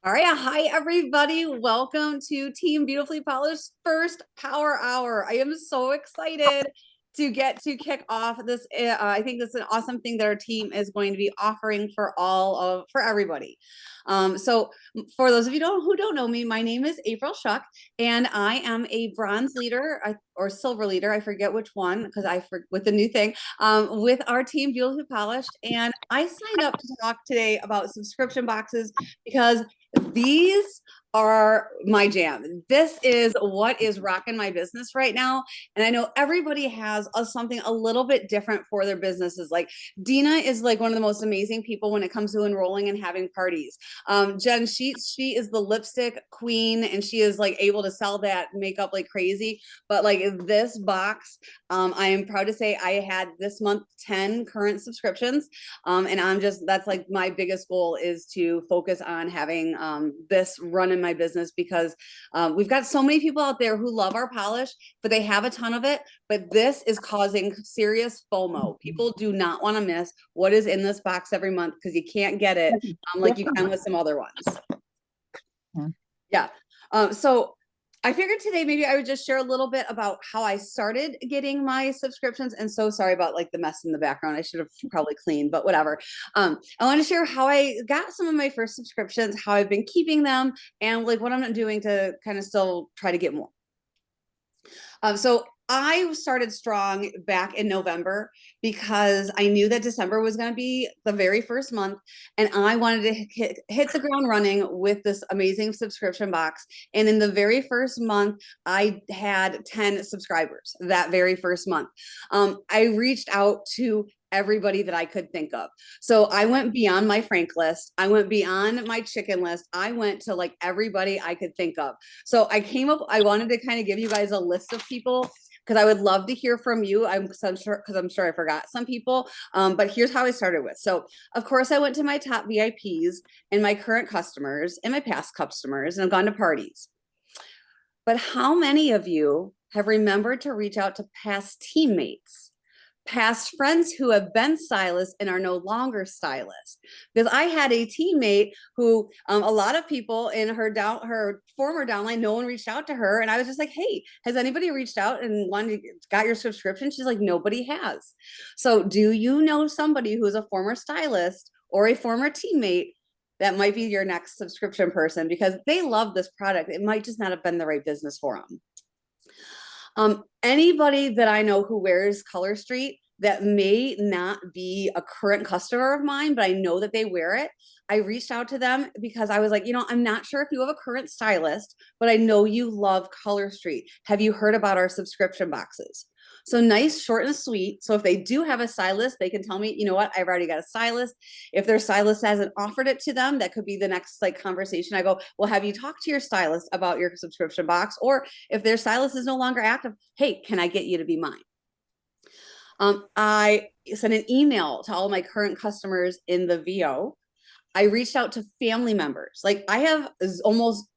All right. Hi, everybody. Welcome to Team Beautifully Polished first Power Hour. I am so excited to get to kick off this. I think this is an awesome thing that our team is going to be offering for everybody. So for those of you who don't know me, my name is April Shuck, and I am a bronze leader or silver leader. I forget which one because with the new thing with our team Beautifully Polished. And I signed up to talk today about subscription boxes because these are my jam. This is what is rocking my business right now. And I know everybody has something a little bit different for their businesses. Like Dina is like one of the most amazing people when it comes to enrolling and having parties. Jen, she is the lipstick queen and she is like able to sell that makeup like crazy. But like this box, I am proud to say I had this month 10 current subscriptions. And that's like my biggest goal is to focus on having this run in my business because we've got so many people out there who love our polish, but they have a ton of it. But this is causing serious FOMO. People do not want to miss what is in this box every month because you can't get it like you can with some other ones. Yeah. So I figured today maybe I would just share a little bit about how I started getting my subscriptions. And so sorry about like the mess in the background. I should have probably cleaned, but whatever. I want to share how I got some of my first subscriptions, how I've been keeping them, and like what I'm doing to kind of still try to get more. So I started strong back in November because I knew that December was going to be the very first month, and I wanted to hit the ground running with this amazing subscription box. And in the very first month, I had 10 subscribers that very first month. I reached out to everybody that I could think of. So I went beyond my Frank list. I went beyond my chicken list. I went to like everybody I could think of. So I wanted to kind of give you guys a list of people because I would love to hear from you. I'm sure I forgot some people. But here's how I started with. So of course I went to my top VIPs and my current customers and my past customers, and I've gone to parties. But how many of you have remembered to reach out to past teammates? Past friends who have been stylists and are no longer stylists, because I had a teammate who a lot of people in her former downline, no one reached out to her, and I was just like, hey, has anybody reached out and got your subscription? She's like, nobody has. So do you know somebody who is a former stylist or a former teammate that might be your next subscription person because they love this product? It might just not have been the right business for them. Anybody that I know who wears Color Street that may not be a current customer of mine, but I know that they wear it. I reached out to them because I was like, I'm not sure if you have a current stylist, but I know you love Color Street. Have you heard about our subscription boxes? So nice, short and sweet. So if they do have a stylist, they can tell me, you know what, I've already got a stylist. If their stylist hasn't offered it to them, that could be the next like conversation. I go, well, have you talked to your stylist about your subscription box? Or if their stylist is no longer active, hey, can I get you to be mine? I sent an email to all my current customers in the VO. I reached out to family members. Like I have almost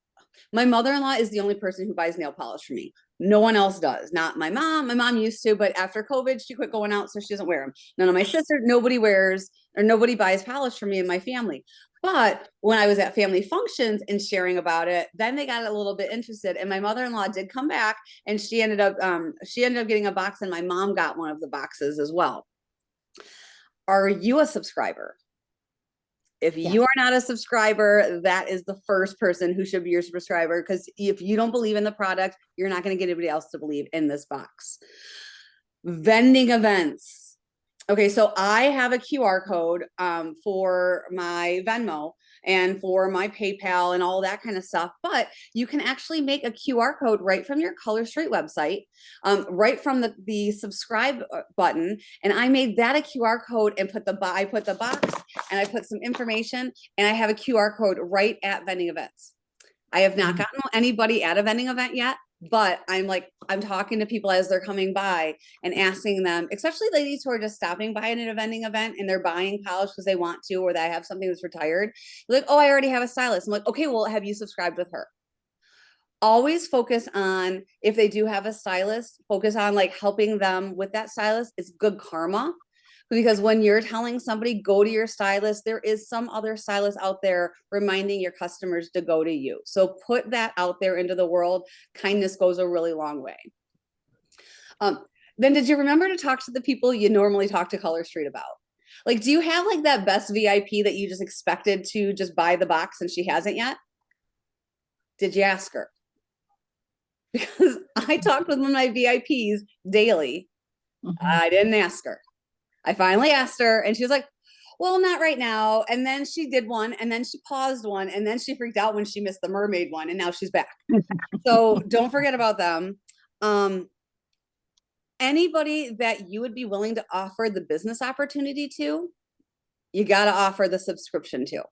my mother-in-law is the only person who buys nail polish for me. No one else does. Not my mom. My mom used to, but after COVID, she quit going out, so she doesn't wear them. None of my sisters, nobody wears or nobody buys polish for me and my family. But when I was at family functions and sharing about it, then they got a little bit interested. And my mother-in-law did come back, and she ended up getting a box, and my mom got one of the boxes as well. Are you a subscriber? If you are not a subscriber, that is the first person who should be your subscriber, because if you don't believe in the product, you're not going to get anybody else to believe in this box. Vending events. Okay, so I have a QR code for my Venmo and for my PayPal and all that kind of stuff, but you can actually make a QR code right from your Color Street website, right from the subscribe button. And I made that a QR code and I put the box and I put some information, and I have a QR code right at vending events. I have not gotten anybody at a vending event yet, but I'm talking to people as they're coming by and asking them, especially ladies who are just stopping by at a vending event and they're buying polish because they want to, or they have something that's retired. They're like, oh, I already have a stylist. I'm like, okay, well, have you subscribed with her? Always focus on, if they do have a stylist, focus on like helping them with that stylist. It's good karma. Because when you're telling somebody, go to your stylist, there is some other stylist out there reminding your customers to go to you. So put that out there into the world. Kindness goes a really long way. Then did you remember to talk to the people you normally talk to Color Street about? Like, do you have like that best VIP that you just expected to just buy the box and she hasn't yet? Did you ask her? Because I talked with one of my VIPs daily. I didn't ask her. I finally asked her and she was like, well, not right now. And then she did one and then she paused one and then she freaked out when she missed the mermaid one and now she's back. So don't forget about them. Anybody that you would be willing to offer the business opportunity to, you got to offer the subscription to.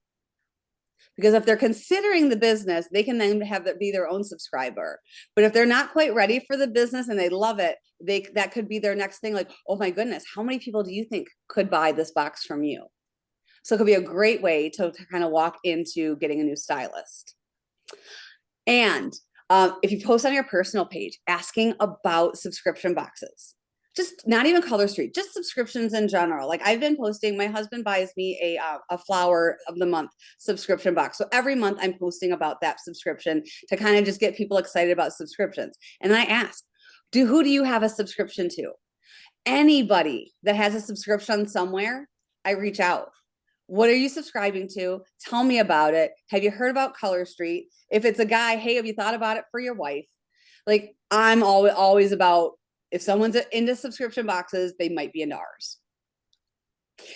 Because if they're considering the business, they can then have that be their own subscriber. But if they're not quite ready for the business and they love it, that could be their next thing. Like, oh my goodness, how many people do you think could buy this box from you? So it could be a great way to kind of walk into getting a new stylist. And if you post on your personal page asking about subscription boxes, just not even Color Street, just subscriptions in general. Like I've been posting, my husband buys me a flower of the month subscription box. So every month I'm posting about that subscription to kind of just get people excited about subscriptions. And I ask, who do you have a subscription to? Anybody that has a subscription somewhere, I reach out. What are you subscribing to? Tell me about it. Have you heard about Color Street? If it's a guy, hey, have you thought about it for your wife? Like I'm always about, if someone's into subscription boxes, they might be into ours.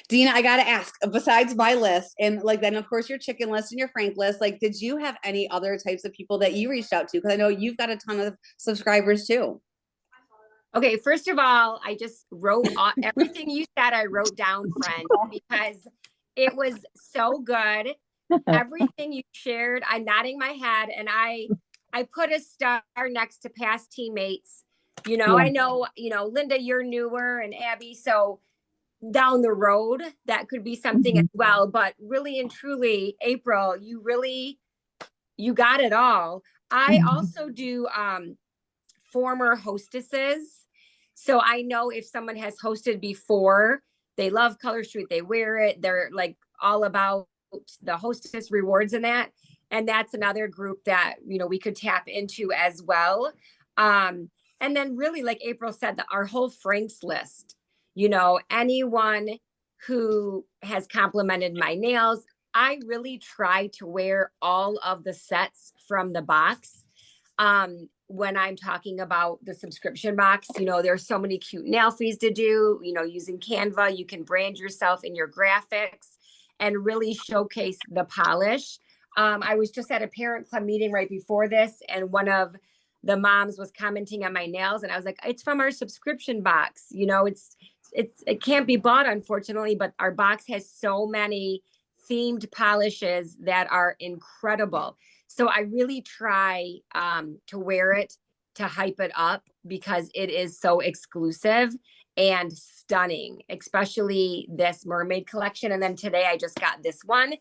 Dina, I got to ask, besides my list and like then of course your chicken list and your Frank list, like did you have any other types of people that you reached out to? Because I know you've got a ton of subscribers too. Okay, first of all, I just wrote everything you said. I wrote down, friend, because it was so good. Everything you shared, I'm nodding my head, and I put a star next to past teammates. I know, Linda, you're newer, and Abby, so down the road that could be something as well. But really and truly, April, you got it all. I also do former hostesses. So I know if someone has hosted before, they love Color Street, they wear it, they're like all about the hostess rewards and that. And that's another group that, we could tap into as well. And then really, like April said, our whole Frank's list, anyone who has complimented my nails, I really try to wear all of the sets from the box. When I'm talking about the subscription box, there's so many cute nail fees to do, using Canva, you can brand yourself in your graphics and really showcase the polish. I was just at a parent club meeting right before this, and one of the moms was commenting on my nails, and I was like, it's from our subscription box. It can't be bought, unfortunately, but our box has so many themed polishes that are incredible. So I really try to wear it, to hype it up, because it is so exclusive and stunning, especially this mermaid collection. And then today I just got this one.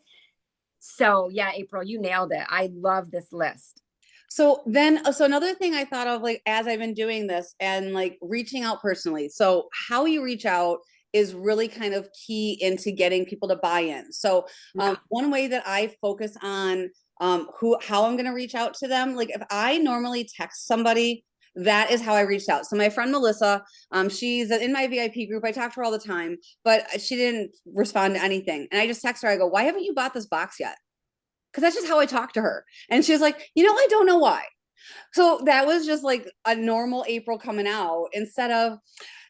So yeah, April, you nailed it. I love this list. So another thing I thought of, like, as I've been doing this and like reaching out personally. So how you reach out is really kind of key into getting people to buy in. So one way that I focus on how I'm going to reach out to them. Like if I normally text somebody, that is how I reached out. So my friend Melissa, she's in my VIP group. I talk to her all the time, but she didn't respond to anything. And I just text her. I go, why haven't you bought this box yet? Because that's just how I talk to her. And she was like, I don't know why. So that was just like a normal April coming out, instead of,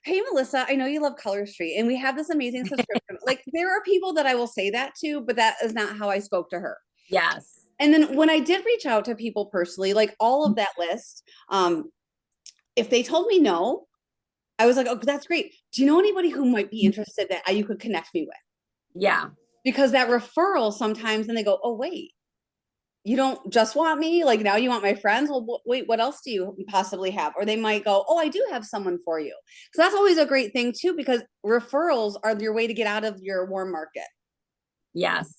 hey, Melissa, I know you love Color Street and we have this amazing subscription. Like there are people that I will say that to, but that is not how I spoke to her. Yes. And then when I did reach out to people personally, like all of that list, if they told me no, I was like, oh, that's great. Do you know anybody who might be interested that you could connect me with? Yeah. Because that referral sometimes, then they go, oh, wait, you don't just want me? Like now you want my friends? Well, wait, what else do you possibly have? Or they might go, oh, I do have someone for you. So that's always a great thing too, because referrals are your way to get out of your warm market. Yes.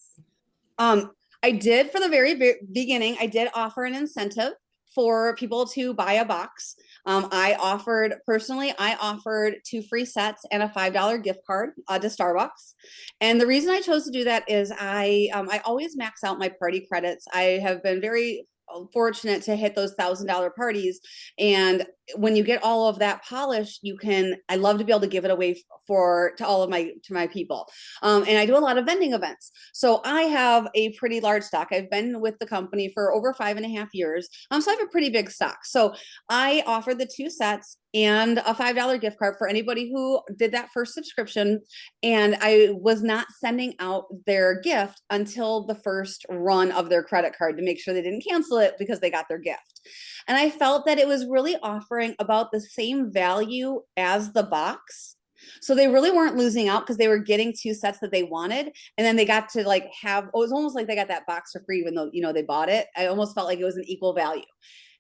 I did, for the very beginning, I did offer an incentive for people to buy a box. I offered 2 free sets and a $5 gift card to Starbucks. And the reason I chose to do that is I always max out my party credits. I have been very fortunate to hit those $1,000 parties, and when you get all of that polished, I love to be able to give it away to all of my people. And I do a lot of vending events. So I have a pretty large stock. I've been with the company for over 5.5 years. So I have a pretty big stock. So I offered the 2 sets and a $5 gift card for anybody who did that first subscription. And I was not sending out their gift until the first run of their credit card to make sure they didn't cancel it because they got their gift. And I felt that it was really offering about the same value as the box. So they really weren't losing out because they were getting 2 sets that they wanted. And then they got to it was almost like they got that box for free, even though, they bought it. I almost felt like it was an equal value.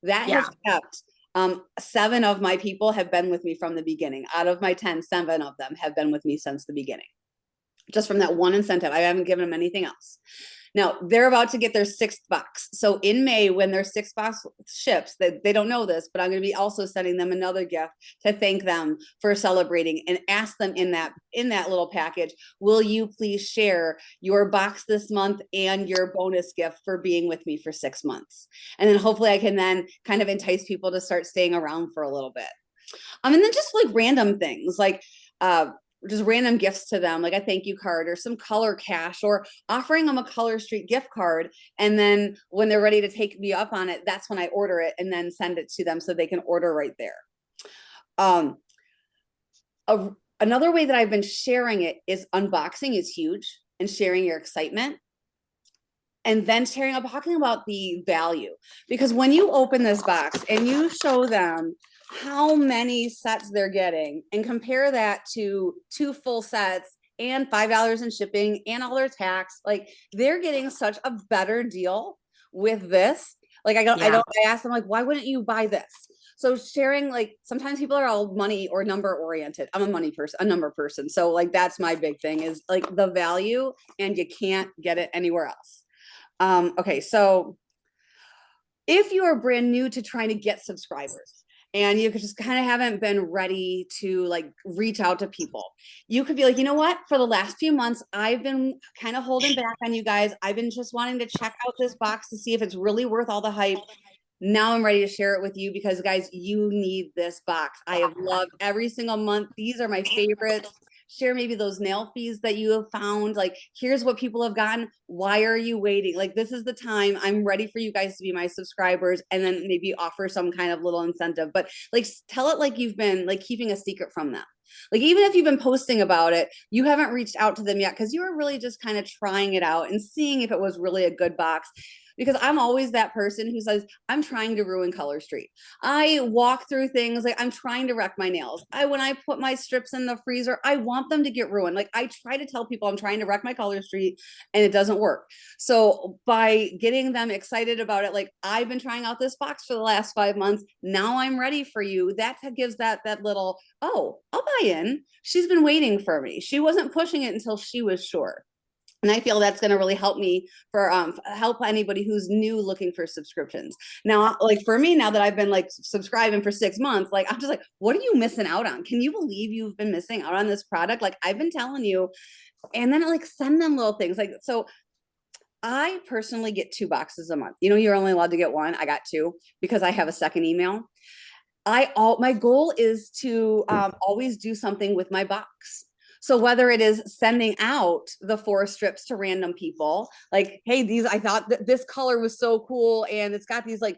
That has kept 7 of my people have been with me from the beginning. Out of my 10, 7 of them have been with me since the beginning. Just from that one incentive. I haven't given them anything else. Now they're about to get their 6th box. So in May, when their 6th box ships, they don't know this, but I'm going to be also sending them another gift to thank them for celebrating, and ask them in that little package, will you please share your box this month and your bonus gift for being with me for 6 months? And then hopefully I can then kind of entice people to start staying around for a little bit. And then just like random things, like just random gifts to them, like a thank you card or some color cash, or offering them a Color Street gift card. And then when they're ready to take me up on it, that's when I order it and then send it to them so they can order right there. Another way that I've been sharing it is unboxing is huge, and sharing your excitement. And then talking about the value, because when you open this box and you show them how many sets they're getting and compare that to 2 full sets and $5 in shipping and all their tax, like they're getting such a better deal with this. Like I ask them, like, why wouldn't you buy this? So sharing, like, sometimes people are all money or number oriented. I'm a money person, a number person. So like, that's my big thing, is like the value, and you can't get it anywhere else. Okay, so if you are brand new to trying to get subscribers and you just kind of haven't been ready to like reach out to people, you could be like, you know what, for the last few months, I've been kind of holding back on you guys. I've been just wanting to check out this box to see if it's really worth all the hype. Now I'm ready to share it with you, because guys, you need this box. I have loved every single month. These are my favorites. Share maybe those nail fees that you have found. Like, here's what people have gotten. Why are you waiting? Like, this is the time. I'm ready for you guys to be my subscribers, and then maybe offer some kind of little incentive. But like, tell it like you've been like keeping a secret from them. Like, even if you've been posting about it, you haven't reached out to them yet because you were really just kind of trying it out and seeing if it was really a good box. Because I'm always that person who says, I'm trying to ruin Color Street. I walk through things like I'm trying to wreck my nails. When I put my strips in the freezer, I want them to get ruined. Like, I try to tell people I'm trying to wreck my Color Street, and it doesn't work. So by getting them excited about it, like, I've been trying out this box for the last 5 months. Now I'm ready for you. That gives that little, oh, I'll buy in. She's been waiting for me. She wasn't pushing it until she was sure. And I feel that's going to really help me for help anybody who's new looking for subscriptions. Now, like for me, now that I've been like subscribing for 6 months, like I'm just like, what are you missing out on? Can you believe you've been missing out on this product? Like, I've been telling you. And then I like send them little things. Like, so I personally get 2 boxes a month. You're only allowed to get 1. I got 2 because I have a second email. My goal is to always do something with my box. So whether it is sending out the 4 strips to random people, like, hey, I thought that this color was so cool, and it's got these like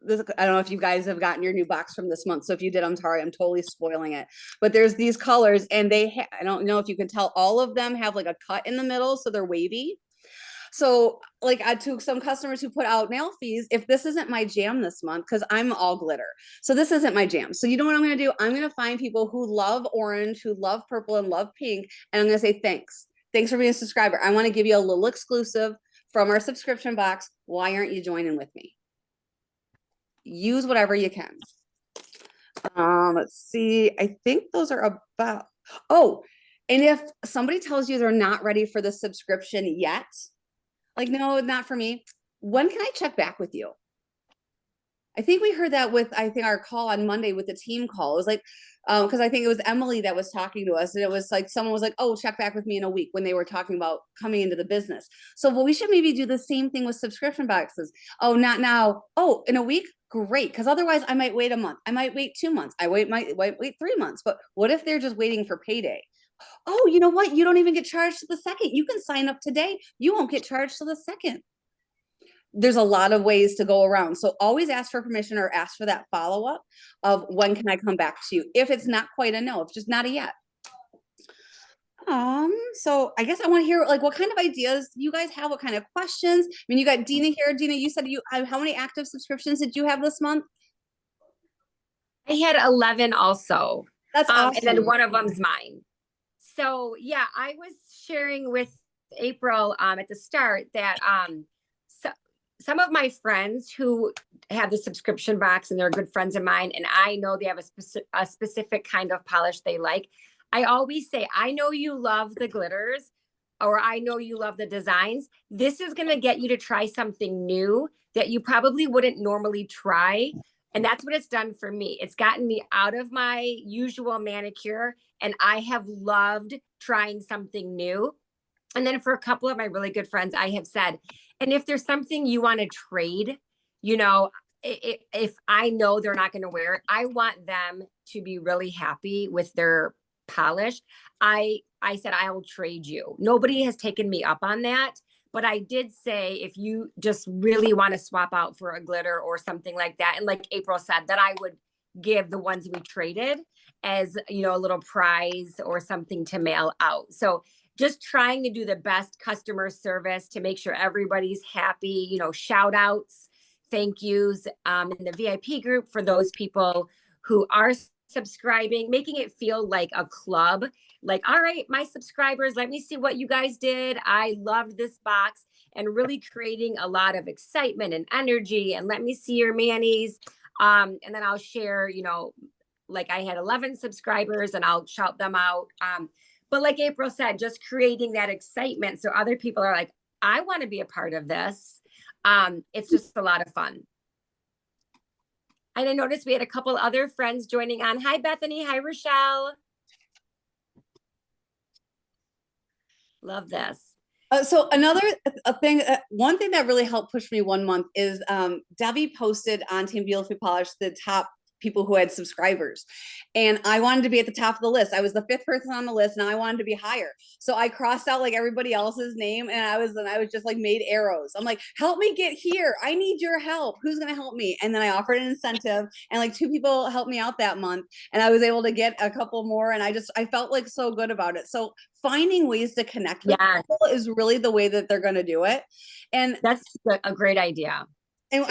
this. I don't know if you guys have gotten your new box from this month. So if you did, I'm sorry, I'm totally spoiling it. But there's these colors, and I don't know if you can tell, all of them have like a cut in the middle, so they're wavy. So like, I took some customers who put out nail fees. If this isn't my jam this month, because I'm all glitter, so this isn't my jam. So you know what I'm going to do? I'm going to find people who love orange, who love purple, and love pink. And I'm going to say, thanks for being a subscriber. I want to give you a little exclusive from our subscription box. Why aren't you joining with me? Use whatever you can. Let's see. I think those are about, oh, and if somebody tells you they're not ready for the subscription yet, like, no, not for me, when can I check back with you? I think we heard that with, I think, our call on Monday with the team call. It was like, because I think it was Emily that was talking to us, and it was like someone was like, "Oh, check back with me in a week," when they were talking about coming into the business. So, well, we should maybe do the same thing with subscription boxes. Oh, not now. Oh, in a week, great. Because otherwise, I might wait a month. I might wait 2 months. Might wait 3 months. But what if they're just waiting for payday? Oh, you know what? You don't even get charged to the second. You can sign up today. You won't get charged to the second. There's a lot of ways to go around. So always ask for permission or ask for that follow up of when can I come back to you if it's not quite a no, if it's just not a yet. So I guess I want to hear like what kind of ideas you guys have, what kind of questions. I mean, you got Dina here. Dina, you said you how many active subscriptions did you have this month? I had 11 also. That's awesome. And then one of them's mine. So yeah, I was sharing with April at the start that some of my friends who have the subscription box and they're good friends of mine, and I know they have a specific kind of polish they like. I always say, I know you love the glitters, or I know you love the designs. This is going to get you to try something new that you probably wouldn't normally try. And that's what it's done for me. It's gotten me out of my usual manicure, and I have loved trying something new. And then for a couple of my really good friends, I have said, and if there's something you want to trade, you know, if I know they're not going to wear it, I want them to be really happy with their polish. I said, I will trade you. Nobody has taken me up on that. But I did say, if you just really want to swap out for a glitter or something like that, and like April said, that I would give the ones we traded as, you know, a little prize or something to mail out. So just trying to do the best customer service to make sure everybody's happy, you know, shout outs, thank yous in the VIP group for those people who are subscribing, making it feel like a club. Like, all right, my subscribers, let me see what you guys did. I loved this box, and really creating a lot of excitement and energy. And let me see your manis. And then I'll share, you know, like I had 11 subscribers and I'll shout them out. But like April said, just creating that excitement so other people are like, I want to be a part of this. It's just a lot of fun. And I noticed we had a couple other friends joining on. Hi, Bethany. Hi, Rochelle. Love this. So another thing, one thing that really helped push me 1 month is Debbie posted on Team Beautifully Polished the top people who had subscribers, and I wanted to be at the top of the list. I was the 5th person on the list, and I wanted to be higher. So I crossed out like everybody else's name, and I was just like made arrows. I'm like, help me get here. I need your help. Who's gonna help me? And then I offered an incentive, and like 2 people helped me out that month, and I was able to get a couple more, and I felt like so good about it. So finding ways to connect with people is really the way that they're going to do it. And that's a great idea. And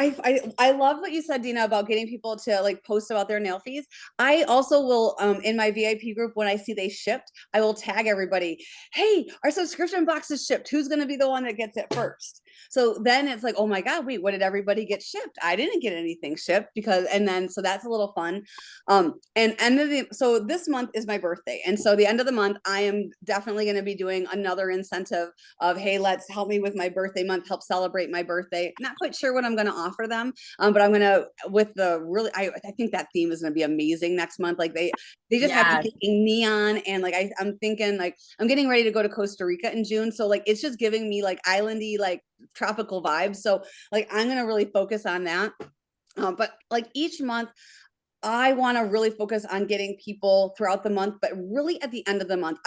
I love what you said, Dina, about getting people to like post about their nail fees. I also will, in my VIP group, when I see they shipped, I will tag everybody. Hey, our subscription box is shipped. Who's going to be the one that gets it first? So then it's like, oh my God, wait, what did everybody get shipped? I didn't get anything shipped so that's a little fun. So this month is my birthday. And so the end of the month, I am definitely going to be doing another incentive of, hey, let's help me with my birthday month, help celebrate my birthday. Not quite sure what I'm going to offer them, but I'm going to, with the really, I think that theme is going to be amazing next month. Like they just have neon, and like I'm thinking like I'm getting ready to go to Costa Rica in June, so like it's just giving me like islandy, like tropical vibes. So like I'm going to really focus on that. But like each month, I want to really focus on getting people throughout the month, but really at the end of the month,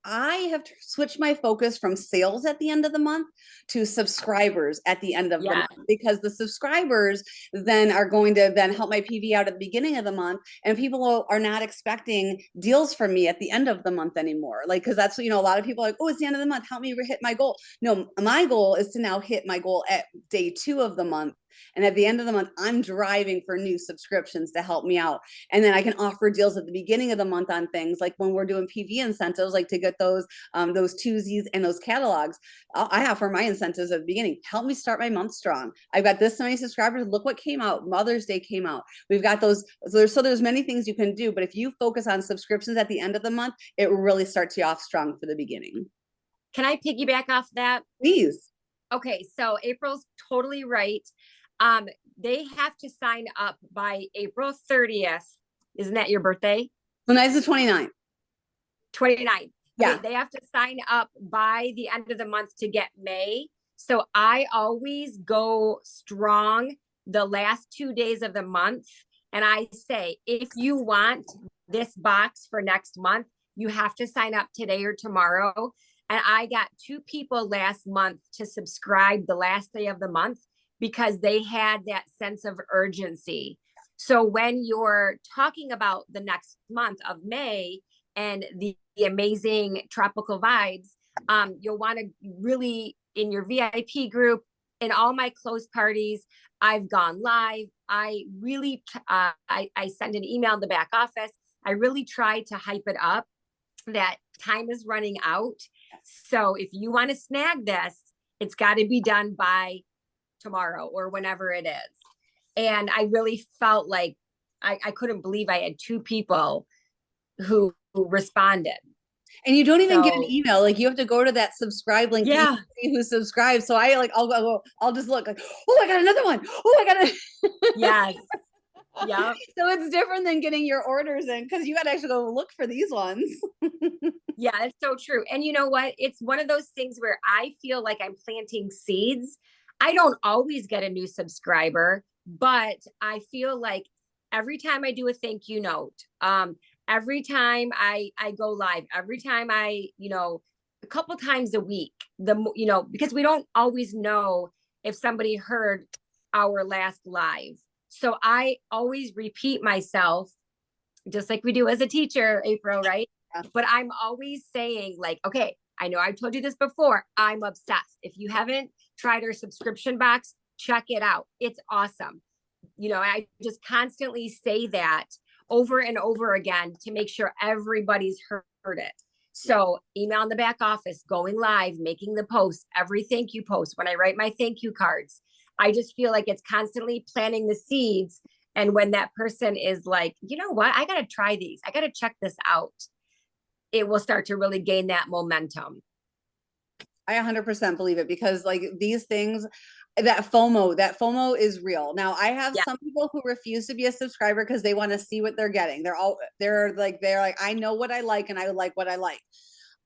I have switched my focus from sales at the end of the month to subscribers at the end of the month, because the subscribers then are going to then help my PV out at the beginning of the month, and people are not expecting deals from me at the end of the month anymore. Like, because that's, you know, a lot of people are like, oh, it's the end of the month, help me hit my goal. No, my goal is to now hit my goal at day 2 of the month. And at the end of the month, I'm driving for new subscriptions to help me out. And then I can offer deals at the beginning of the month on things like when we're doing PV incentives, like to get those twosies and those catalogs. I have for my incentives at the beginning, help me start my month strong. I've got this many subscribers. Look what came out. Mother's Day came out. We've got those. So there's many things you can do. But if you focus on subscriptions at the end of the month, it really starts you off strong for the beginning. Can I piggyback off that? Please. Okay, so April's totally right. they have to sign up by April 30th. Isn't that your birthday? Tonight's the 29th. 29th. Yeah. Okay, they have to sign up by the end of the month to get May. So I always go strong the last 2 days of the month. And I say, if you want this box for next month, you have to sign up today or tomorrow. And I got 2 people last month to subscribe the last day of the month because they had that sense of urgency. So when you're talking about the next month of May and the amazing tropical vibes, you'll want to really, in your VIP group, in all my close parties, I've gone live. I really, I send an email in the back office. I really try to hype it up that time is running out. So if you want to snag this, it's got to be done by tomorrow or whenever it is. And I really felt like I couldn't believe I had 2 people who responded. And you don't even get an email. Like, you have to go to that subscribe link. Yeah. Who subscribes. So I'll just look like, oh, I got another one. Oh, I got a. Yes. Yeah. So it's different than getting your orders in, because you got to actually go look for these ones. Yeah, it's so true. And you know what? It's one of those things where I feel like I'm planting seeds. I don't always get a new subscriber, but I feel like every time I do a thank you note, every time I go live, every time a couple times a week, because we don't always know if somebody heard our last live. So I always repeat myself, just like we do as a teacher, April, right? Yeah. But I'm always saying, like, okay, I know I've told you this before. I'm obsessed. If you haven't tried our subscription box, check it out. It's awesome. I just constantly say that over and over again to make sure everybody's heard it. So email in the back office, going live, making the post, every thank you post, when I write my thank you cards, I just feel like it's constantly planting the seeds. And when that person is like, you know what, I got to try these, I got to check this out, it will start to really gain that momentum. I 100% believe it, because like these things, that FOMO is real. Now, I have some people who refuse to be a subscriber because they want to see what they're getting. They're like, I know what I like and I like what I like.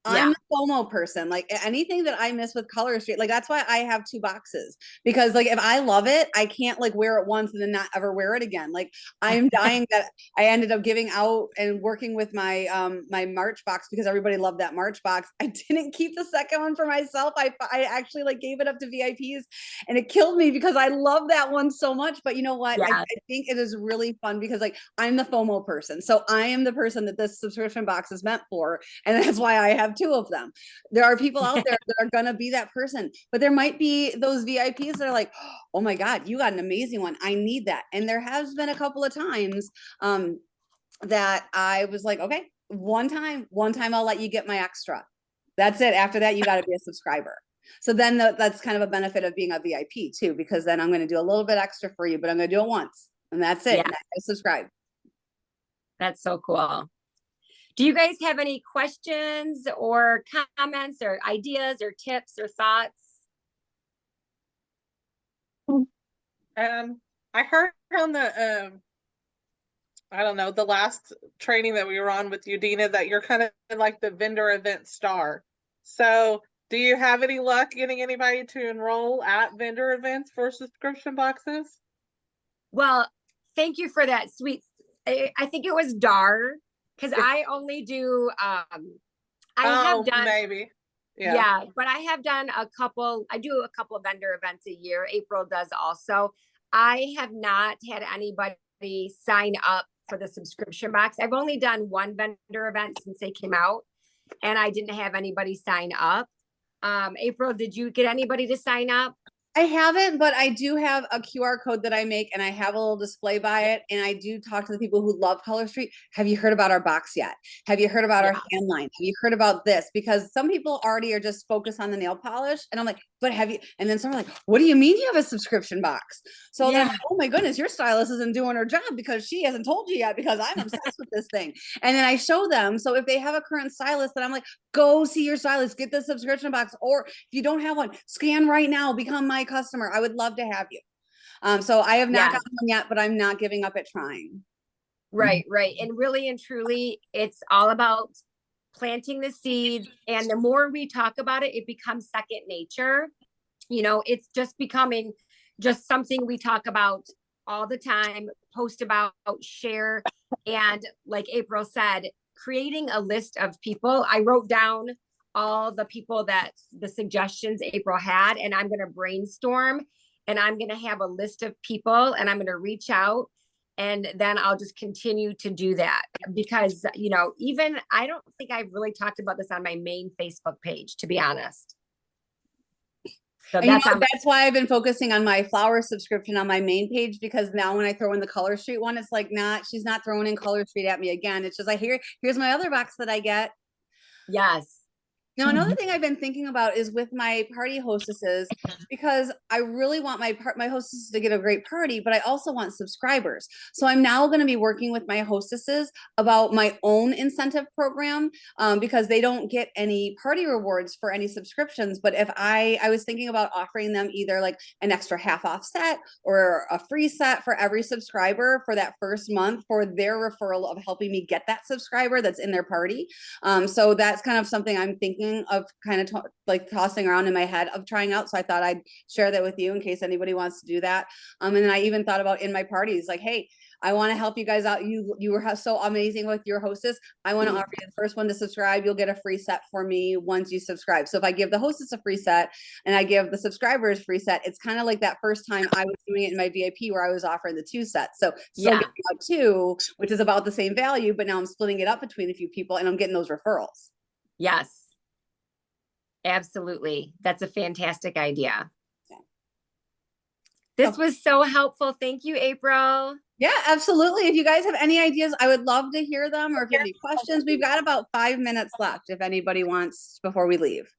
I'm a FOMO person. Like, anything that I miss with Color Street, like, that's why I have 2 boxes, because like if I love it, I can't like wear it once and then not ever wear it again. Like, I'm dying that I ended up giving out and working with my my March box, because everybody loved that March box. I didn't keep the second one for myself. I actually like gave it up to VIPs, and it killed me because I love that one so much. But you know what? I think it is really fun because like I'm the FOMO person. So I am the person that this subscription box is meant for. And that's why I have 2 of them. There are people out there that are going to be that person, but there might be those VIPs that are like, oh my God, you got an amazing one. I need that. And there has been a couple of times that I was like, okay, one time I'll let you get my extra. That's it. After that, you got to be a subscriber. So then that's kind of a benefit of being a VIP too, because then I'm going to do a little bit extra for you, but I'm going to do it once and that's it. Yeah. And I subscribe. That's so cool. Do you guys have any questions or comments or ideas or tips or thoughts? I heard on the I don't know, the last training that we were on with you, Dina, that you're kind of like the vendor event star. So do you have any luck getting anybody to enroll at vendor events for subscription boxes? Well, thank you for that, sweet. I think it was Dar, because I only do I have done maybe. Yeah, but I have done I do a couple of vendor events a year. April does also. I have not had anybody sign up for the subscription box. I've only done one vendor event since they came out, and I didn't have anybody sign up. April, did you get anybody to sign up? I haven't, but I do have a QR code that I make, and I have a little display by it. And I do talk to the people who love Color Street. Have you heard about our box yet? Have you heard about our hand line? Have you heard about this? Because some people already are just focused on the nail polish. And I'm like, but have you? And then someone like, what do you mean you have a subscription box? So they're like, oh my goodness, your stylist isn't doing her job because she hasn't told you yet, because I'm obsessed with this thing. And then I show them. So if they have a current stylist, then I'm like, go see your stylist, get the subscription box. Or if you don't have one, scan right now, become my customer. I would love to have you. So I have not Yes. gotten one yet, but I'm not giving up at trying. Right, right. And really and truly, it's all about planting the seeds. And the more we talk about it, it becomes second nature. It's just becoming just something we talk about all the time, post about, share. And like April said, creating a list of people. I wrote down all the people that the suggestions April had, and I'm going to brainstorm, and I'm going to have a list of people, and I'm going to reach out, and then I'll just continue to do that because, even I don't think I've really talked about this on my main Facebook page, to be honest. So And that's why I've been focusing on my flower subscription on my main page, because now when I throw in the Color Street one, it's like she's not throwing in Color Street at me again. It's just like, here's my other box that I get. Yes. Now, another thing I've been thinking about is with my party hostesses, because I really want my hostesses to get a great party, but I also want subscribers. So I'm now going to be working with my hostesses about my own incentive program, because they don't get any party rewards for any subscriptions. But if I was thinking about offering them either like an extra half off set or a free set for every subscriber for that first month for their referral of helping me get that subscriber that's in their party. So that's kind of something I'm thinking of kind of tossing around in my head of trying out. So I thought I'd share that with you in case anybody wants to do that. And then I even thought about in my parties, like, hey, I want to help you guys out. You were so amazing with your hostess. I want to offer you the first one to subscribe. You'll get a free set for me once you subscribe. So if I give the hostess a free set and I give the subscribers free set, it's kind of like that first time I was doing it in my VIP where I was offering the 2 sets. So still getting out 2, which is about the same value, but now I'm splitting it up between a few people and I'm getting those referrals. Yes. Absolutely. That's a fantastic idea. Yeah. This was so helpful. Thank you, April. Yeah, absolutely. If you guys have any ideas, I would love to hear them. Or if you have any questions, we've got about 5 minutes left if anybody wants before we leave.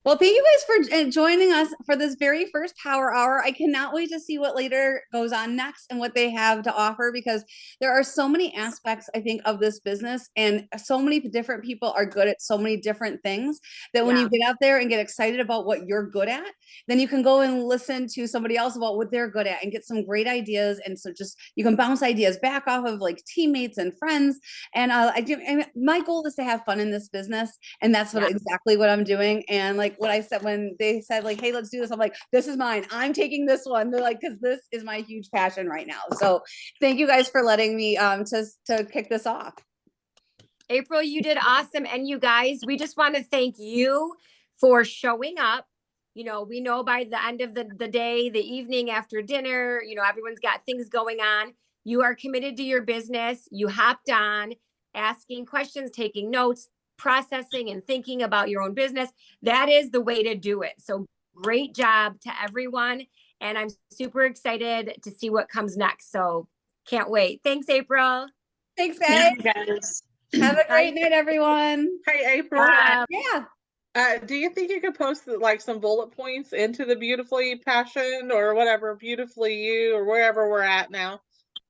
Well, thank you guys for joining us for this very first Power Hour. I cannot wait to see what later goes on next and what they have to offer, because there are so many aspects, I think, of this business, and so many different people are good at so many different things that when you get out there and get excited about what you're good at, then you can go and listen to somebody else about what they're good at and get some great ideas. And so just you can bounce ideas back off of like teammates and friends. And my goal is to have fun in this business, and that's exactly what I'm doing. And like what I said when they said like, hey, let's do this, I'm like, this is mine. I'm taking this one. They're like, because this is my huge passion right now. So thank you guys for letting me to kick this off. April, you did awesome. And you guys, we just want to thank you for showing up. We know by the end of the day, the evening after dinner, everyone's got things going on. You are committed to your business. You hopped on, asking questions, taking notes, processing and thinking about your own business. That is the way to do it. So great job to everyone. And I'm super excited to see what comes next. So can't wait. Thanks, April. Thanks, guys. Have a great night, everyone. Hey, April. Yeah. Do you think you could post like some bullet points into the Beautifully Passion or whatever, Beautifully You or wherever we're at now?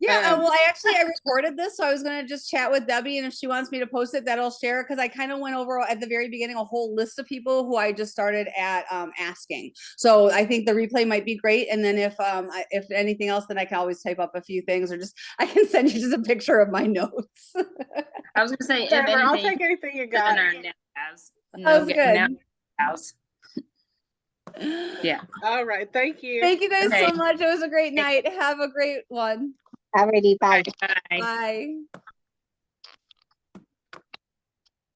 Yeah, well, I recorded this, so I was going to just chat with Debbie, and if she wants me to post it, that'll share, because I kind of went over at the very beginning a whole list of people who I just started at asking. So I think the replay might be great, and then if anything else, then I can always type up a few things, or just I can send you just a picture of my notes. I was going to say, if anything, I'll take anything you got. That was good. Yeah. All right. Thank you. Thank you guys so much. It was a great night. Have a great one. Alrighty, bye. Bye. Bye.